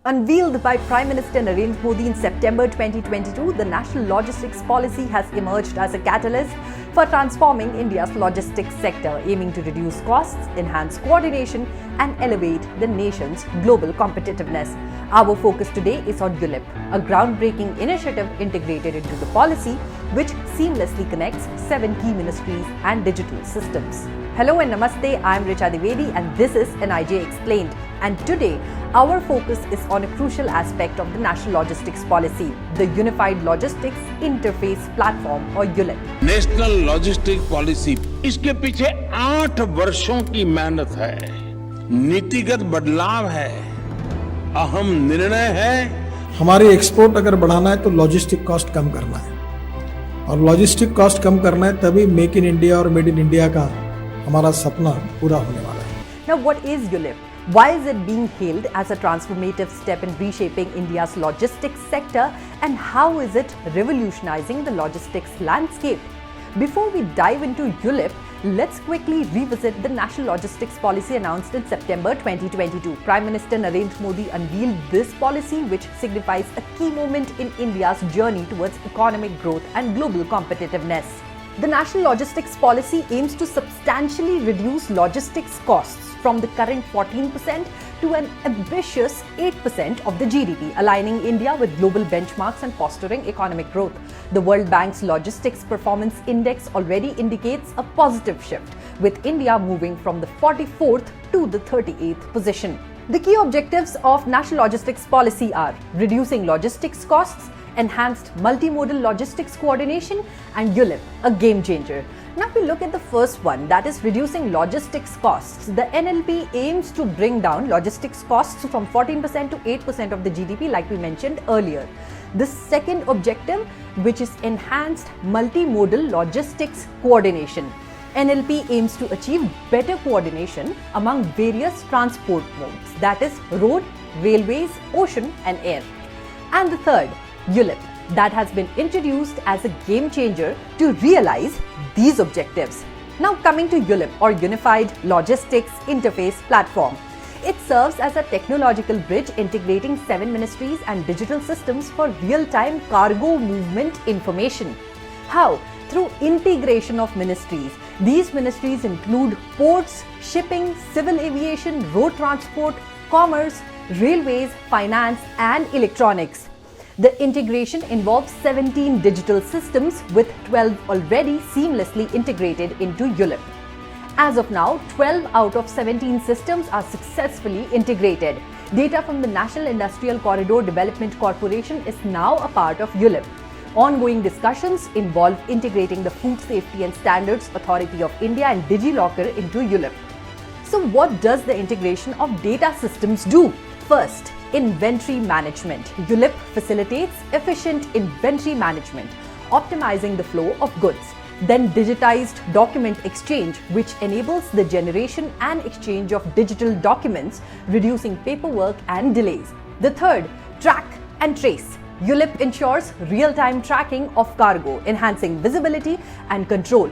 Unveiled by Prime Minister Narendra Modi in September 2022, the National Logistics Policy has emerged as a catalyst for transforming India's logistics sector, aiming to reduce costs, enhance coordination, and elevate the nation's global competitiveness. Our focus today is on ULIP, a groundbreaking initiative integrated into the policy which seamlessly connects 7 key ministries and digital systems. Hello and Namaste, I am Richa Dwivedi and this is NIJ Explained. And today, our focus is on a crucial aspect of the National Logistics Policy, the Unified Logistics Interface Platform or ULIP. National logistic policy, इसके पीछे 8 वर्षों की मेहनत है, नीतिगत बदलाव है, अहम निर्णय है। हमारी एक्सपोर्ट अगर बढ़ाना है तो लॉजिस्टिक कॉस्ट कम करना है, और लॉजिस्टिक कॉस्ट कम करना है तभी मेक इन इंडिया और मेड इन इंडिया का हमारा सपना पूरा होने वाला है। Now, what is ULIP? Why is it being hailed as a transformative step in reshaping India's logistics sector, and how is it revolutionizing the logistics landscape? Before we dive into ULIP, let's quickly revisit the National Logistics Policy announced in September 2022. Prime Minister Narendra Modi unveiled this policy, which signifies a key moment in India's journey towards economic growth and global competitiveness. The National Logistics Policy aims to substantially reduce logistics costs from the current 14% to an ambitious 8% of the GDP, aligning India with global benchmarks and fostering economic growth. The World Bank's Logistics Performance Index already indicates a positive shift, with India moving from the 44th to the 38th position. The key objectives of National Logistics Policy are reducing logistics costs, enhanced multi-modal logistics coordination, and ULIP, a game changer. Now, if we look at the first one, that is reducing logistics costs. The NLP aims to bring down logistics costs from 14% to 8% of the GDP, like we mentioned earlier. The second objective, which is enhanced multi-modal logistics coordination. NLP aims to achieve better coordination among various transport modes, that is road, railways, ocean, and air. And the third, ULIP, that has been introduced as a game changer to realize these objectives. Now, coming to ULIP or Unified Logistics Interface Platform. It serves as a technological bridge integrating 7 ministries and digital systems for real-time cargo movement information. How? Through integration of ministries. These ministries include ports, shipping, civil aviation, road transport, commerce, railways, finance, and electronics. The integration involves 17 digital systems, with 12 already seamlessly integrated into ULIP. As of now, 12 out of 17 systems are successfully integrated. Data from the National Industrial Corridor Development Corporation is now a part of ULIP. Ongoing discussions involve integrating the Food Safety and Standards Authority of India and DigiLocker into ULIP. So, what does the integration of data systems do? First, inventory management. ULIP facilitates efficient inventory management, optimizing the flow of goods. Then digitized document exchange, which enables the generation and exchange of digital documents, reducing paperwork and delays. The third, track and trace. ULIP ensures real-time tracking of cargo, enhancing visibility and control.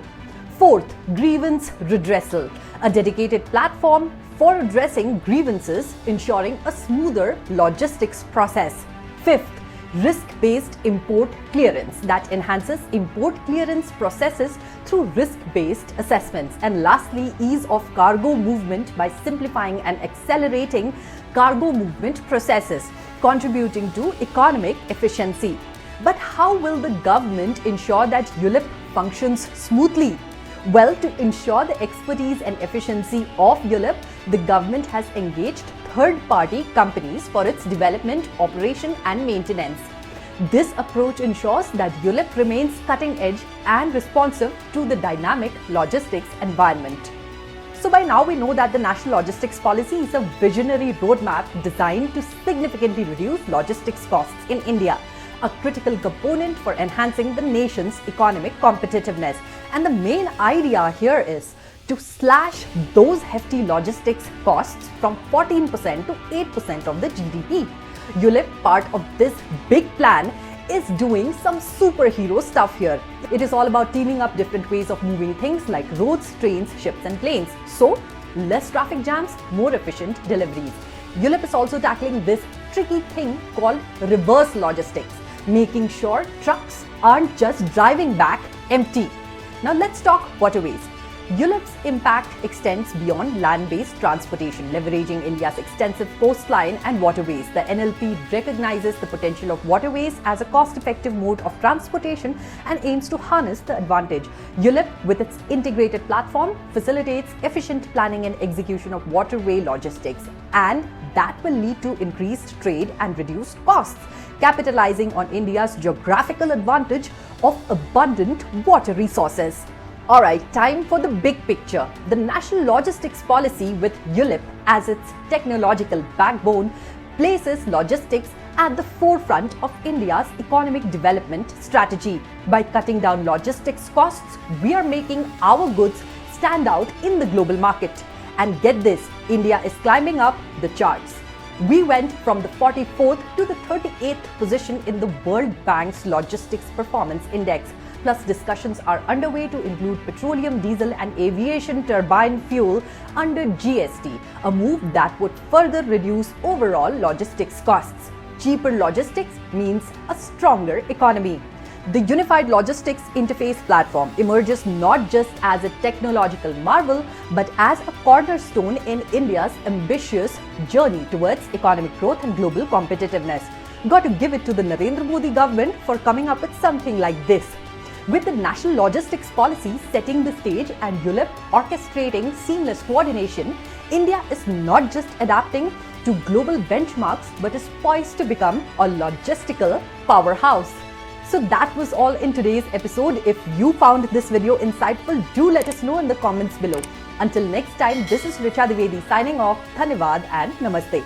Fourth, grievance redressal, a dedicated platform for addressing grievances, ensuring a smoother logistics process. Fifth, risk-based import clearance, that enhances import clearance processes through risk-based assessments. And lastly, ease of cargo movement by simplifying and accelerating cargo movement processes, contributing to economic efficiency. But how will the government ensure that ULIP functions smoothly? Well, to ensure the expertise and efficiency of ULIP, the government has engaged third-party companies for its development, operation, and maintenance. This approach ensures that ULIP remains cutting-edge and responsive to the dynamic logistics environment. So by now we know that the National Logistics Policy is a visionary roadmap designed to significantly reduce logistics costs in India, a critical component for enhancing the nation's economic competitiveness. And the main idea here is to slash those hefty logistics costs from 14% to 8% of the GDP. ULIP, part of this big plan, is doing some superhero stuff here. It is all about teaming up different ways of moving things like roads, trains, ships and planes. So, less traffic jams, more efficient deliveries. ULIP is also tackling this tricky thing called reverse logistics, making sure trucks aren't just driving back empty. Now let's talk waterways. ULIP's impact extends beyond land-based transportation, leveraging India's extensive coastline and waterways. The NLP recognizes the potential of waterways as a cost-effective mode of transportation and aims to harness the advantage. ULIP, with its integrated platform, facilitates efficient planning and execution of waterway logistics, and that will lead to increased trade and reduced costs, capitalizing on India's geographical advantage of abundant water resources. Alright, time for the big picture. The National Logistics Policy, with ULIP as its technological backbone, places logistics at the forefront of India's economic development strategy. By cutting down logistics costs, we are making our goods stand out in the global market. And get this, India is climbing up the charts. We went from the 44th to the 38th position in the World Bank's Logistics Performance Index. Plus, discussions are underway to include petroleum, diesel and aviation turbine fuel under GST, a move that would further reduce overall logistics costs. Cheaper logistics means a stronger economy. The Unified Logistics Interface Platform emerges not just as a technological marvel, but as a cornerstone in India's ambitious journey towards economic growth and global competitiveness. Got to give it to the Narendra Modi government for coming up with something like this. With the National Logistics Policy setting the stage and ULIP orchestrating seamless coordination, India is not just adapting to global benchmarks but is poised to become a logistical powerhouse. So that was all in today's episode. If you found this video insightful, do let us know in the comments below. Until next time, this is Richa Dwivedi signing off. Dhanyavad and Namaste.